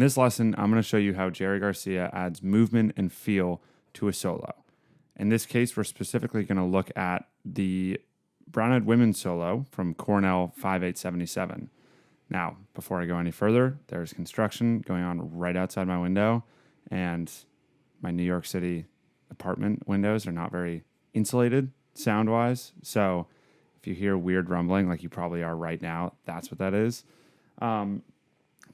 In this lesson, I'm going to show you how Jerry Garcia adds movement and feel to a solo. In this case, we're specifically going to look at the Brown-Eyed Women solo from Cornell 5877. Now, before I go any further, there's construction going on right outside my window, and my New York City apartment windows are not very insulated sound-wise, so if you hear weird rumbling like you probably are right now, that's what that is.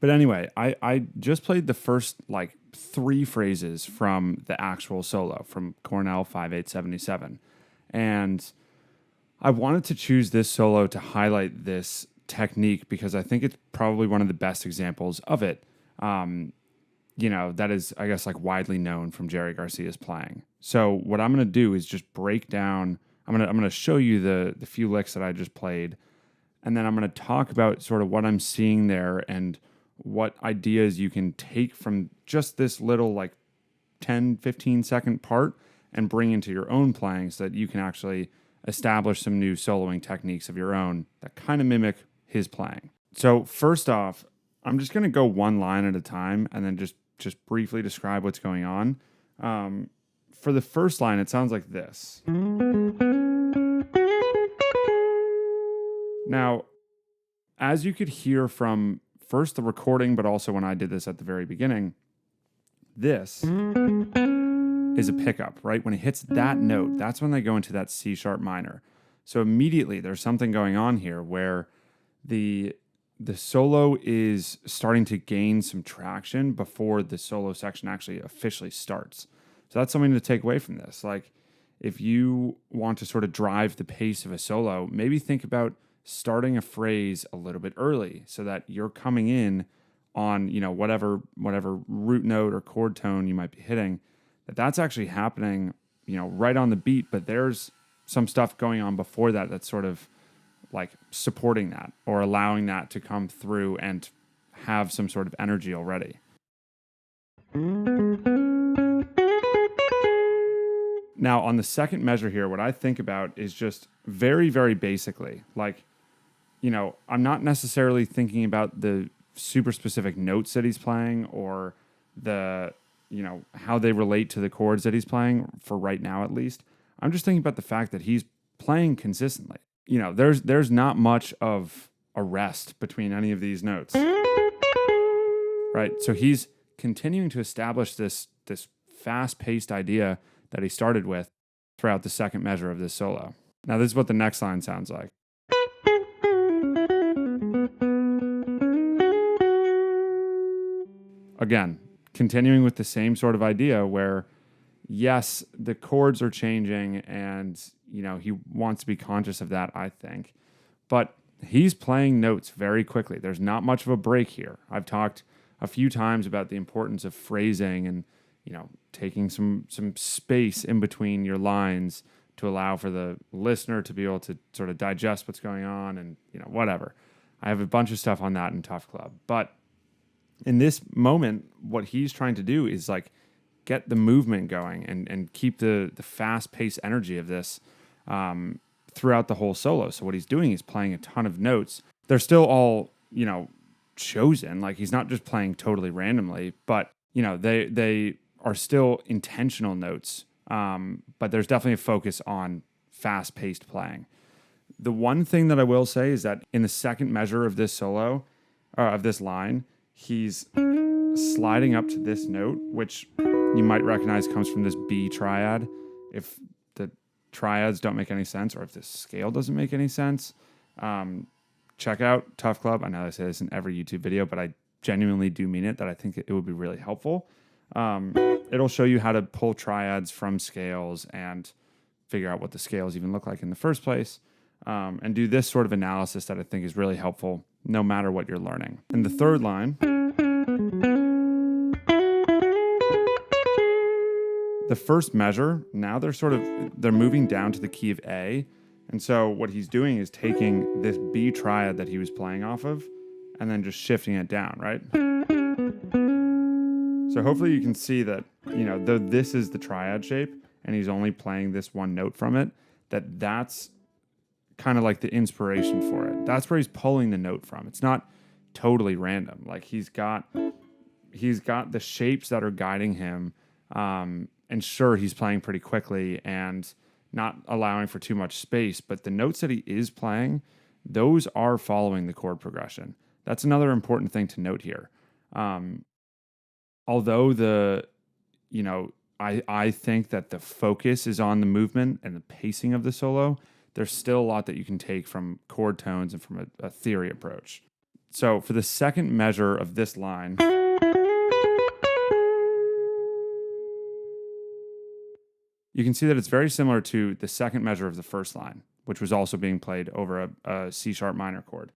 But anyway, I just played the first like 3 phrases from the actual solo from Cornell 5877. And I wanted to choose this solo to highlight this technique because I think it's probably one of the best examples of it. That is, I guess, like widely known from Jerry Garcia's playing. So what I'm going to do is just break down, I'm going to show you the few licks that I just played, and then I'm going to talk about sort of what I'm seeing there and what ideas you can take from just this little like 10, 15 second part and bring into your own playing so that you can actually establish some new soloing techniques of your own that kind of mimic his playing. So first off, I'm just going to go one line at a time and then just briefly describe what's going on. For the first line, it sounds like this. Now, as you could hear from first the recording, but also when I did this at the very beginning, this is a pickup, right? When it hits that note, that's when they go into that C sharp minor. So immediately there's something going on here where the solo is starting to gain some traction before the solo section actually officially starts. So that's something to take away from this. Like if you want to sort of drive the pace of a solo, maybe think about starting a phrase a little bit early so that you're coming in on, whatever root note or chord tone you might be hitting, that's actually happening, right on the beat, but there's some stuff going on before that that's sort of like supporting that or allowing that to come through and have some sort of energy already. Now, on the second measure here, what I think about is just very, very basically, like, I'm not necessarily thinking about the super specific notes that he's playing or the, how they relate to the chords that he's playing for right now, at least. I'm just thinking about the fact that he's playing consistently. There's not much of a rest between any of these notes, right? So he's continuing to establish this fast-paced idea that he started with throughout the second measure of this solo. Now, this is what the next line sounds like. Again, continuing with the same sort of idea where, yes, the chords are changing and, he wants to be conscious of that, I think. But he's playing notes very quickly. There's not much of a break here. I've talked a few times about the importance of phrasing and, taking some space in between your lines to allow for the listener to be able to sort of digest what's going on and, whatever. I have a bunch of stuff on that in Tuff Club. But in this moment, what he's trying to do is like get the movement going and keep the fast-paced energy of this throughout the whole solo. So what he's doing is playing a ton of notes. They're still all, chosen. Like he's not just playing totally randomly, but, they are still intentional notes. But there's definitely a focus on fast-paced playing. The one thing that I will say is that in the second measure of this solo, of this line, he's sliding up to this note, which you might recognize comes from this B triad. If the triads don't make any sense, or if the scale doesn't make any sense, check out Tuff Club. I know I say this in every YouTube video, but I genuinely do mean it, that I think it would be really helpful. It'll show you how to pull triads from scales and figure out what the scales even look like in the first place, and do this sort of analysis that I think is really helpful no matter what you're learning. In the third line, the first measure, now they're moving down to the key of A. And so what he's doing is taking this B triad that he was playing off of and then just shifting it down, right? So hopefully you can see that, though this is the triad shape and he's only playing this one note from it, that's kind of like the inspiration for it. That's where he's pulling the note from. It's not totally random. Like he's got he's got the shapes that are guiding him. And sure, he's playing pretty quickly and not allowing for too much space, but the notes that he is playing, those are following the chord progression. That's another important thing to note here. Although I think that the focus is on the movement and the pacing of the solo, there's still a lot that you can take from chord tones and from a theory approach. So for the second measure of this line, you can see that it's very similar to the second measure of the first line, which was also being played over a C sharp minor chord.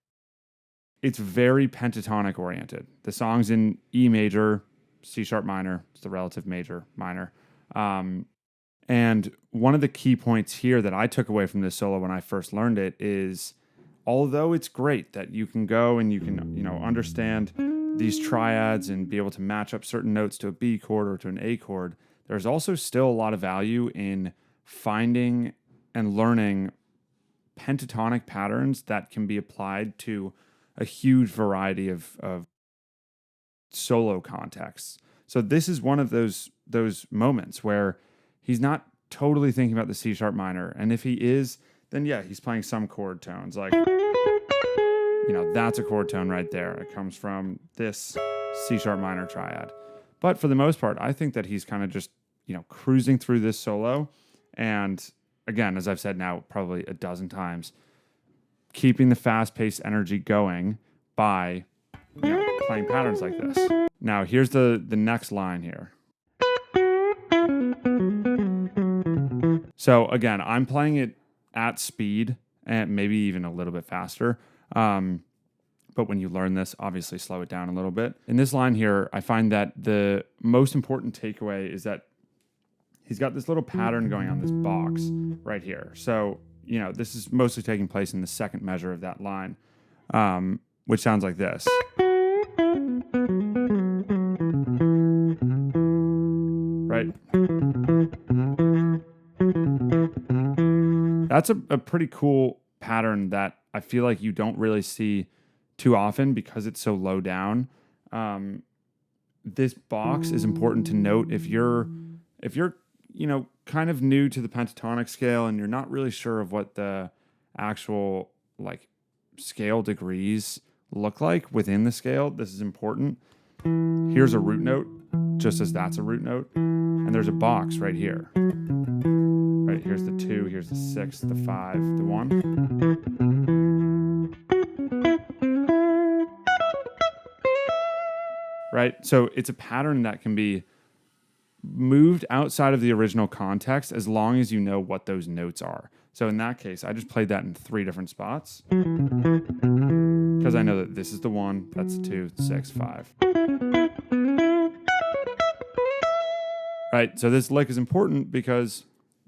It's very pentatonic oriented. The song's in E major, C sharp minor, it's the relative major, minor. And one of the key points here that I took away from this solo when I first learned it is, although it's great that you can go and you can, understand these triads and be able to match up certain notes to a B chord or to an A chord, there's also still a lot of value in finding and learning pentatonic patterns that can be applied to a huge variety of solo contexts. So this is one of those moments where he's not totally thinking about the C sharp minor. And if he is, then yeah, he's playing some chord tones. Like, that's a chord tone right there. It comes from this C sharp minor triad. But for the most part, I think that he's kind of just, cruising through this solo. And again, as I've said now probably a dozen times, keeping the fast-paced energy going by, playing patterns like this. Now, here's the next line here. So again, I'm playing it at speed and maybe even a little bit faster. But when you learn this, obviously slow it down a little bit. In this line here, I find that the most important takeaway is that he's got this little pattern going on this box right here. So, this is mostly taking place in the second measure of that line, which sounds like this. Right? That's a pretty cool pattern that I feel like you don't really see too often because it's so low down. This box is important to note if you're kind of new to the pentatonic scale and you're not really sure of what the actual scale degrees look like within the scale. This is important. Here's a root note, just as that's a root note, and there's a box right here. Right, here's the 2, here's the 6, the 5, the 1. Right, so it's a pattern that can be moved outside of the original context as long as you know what those notes are. So in that case, I just played that in 3 different spots because I know that this is the 1, that's the 2, 6, 5. Right, so this lick is important because,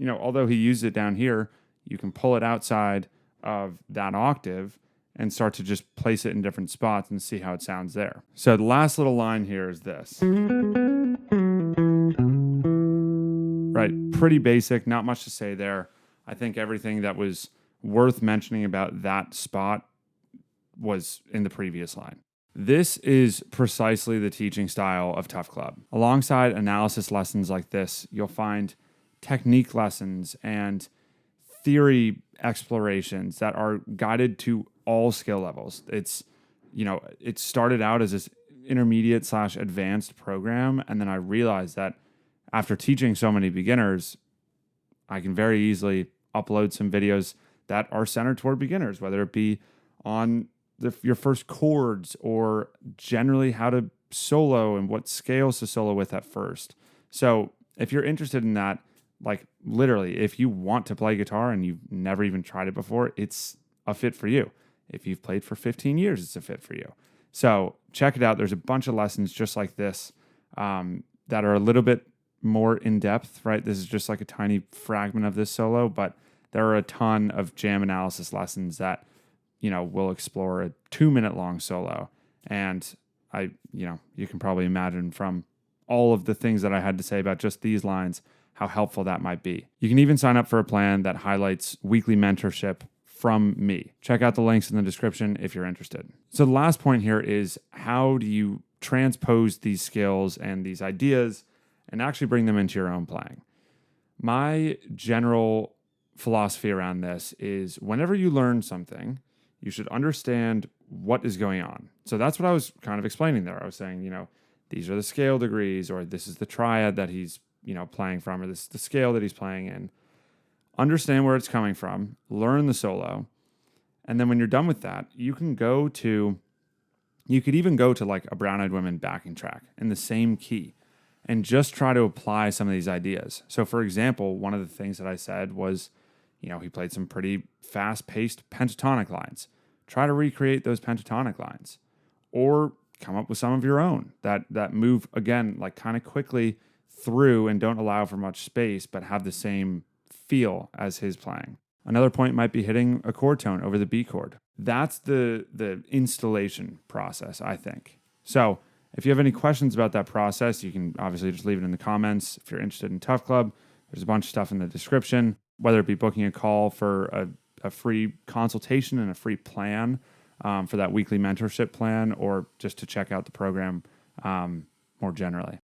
although he used it down here, you can pull it outside of that octave and start to just place it in different spots and see how it sounds there. So the last little line here is this. Right, pretty basic, not much to say there. I think everything that was worth mentioning about that spot was in the previous line. This is precisely the teaching style of Tuff Club. Alongside analysis lessons like this, you'll find technique lessons and theory explorations that are guided to all skill levels. It started out as this intermediate / advanced program, and then I realized that after teaching so many beginners, I can very easily upload some videos that are centered toward beginners, whether it be on your first chords or generally how to solo and what scales to solo with at first. So if you're interested in that, literally, if you want to play guitar and you've never even tried it before, it's a fit for you. If you've played for 15 years, it's a fit for you. So check it out. There's a bunch of lessons just like this that are a little bit more in depth, right? This is just like a tiny fragment of this solo, but there are a ton of jam analysis lessons that, will explore a 2-minute long solo. And you can probably imagine from all of the things that I had to say about just these lines, how helpful that might be. You can even sign up for a plan that highlights weekly mentorship from me. Check out the links in the description if you're interested. So the last point here is, how do you transpose these skills and these ideas and actually bring them into your own playing. My general philosophy around this is whenever you learn something, you should understand what is going on. So that's what I was kind of explaining there. I was saying, these are the scale degrees, or this is the triad that he's, playing from, or this is the scale that he's playing in. Understand where it's coming from, learn the solo. And then when you're done with that, you could even go to like a Brown Eyed Women backing track in the same key and just try to apply some of these ideas. So for example, one of the things that I said was, he played some pretty fast-paced pentatonic lines. Try to recreate those pentatonic lines, or come up with some of your own that move, again, like kind of quickly through and don't allow for much space, but have the same feel as his playing. Another point might be hitting a chord tone over the B chord. That's the installation process, I think. So if you have any questions about that process, you can obviously just leave it in the comments. If you're interested in Tuff Club, there's a bunch of stuff in the description, whether it be booking a call for a free consultation and a free plan for that weekly mentorship plan, or just to check out the program more generally.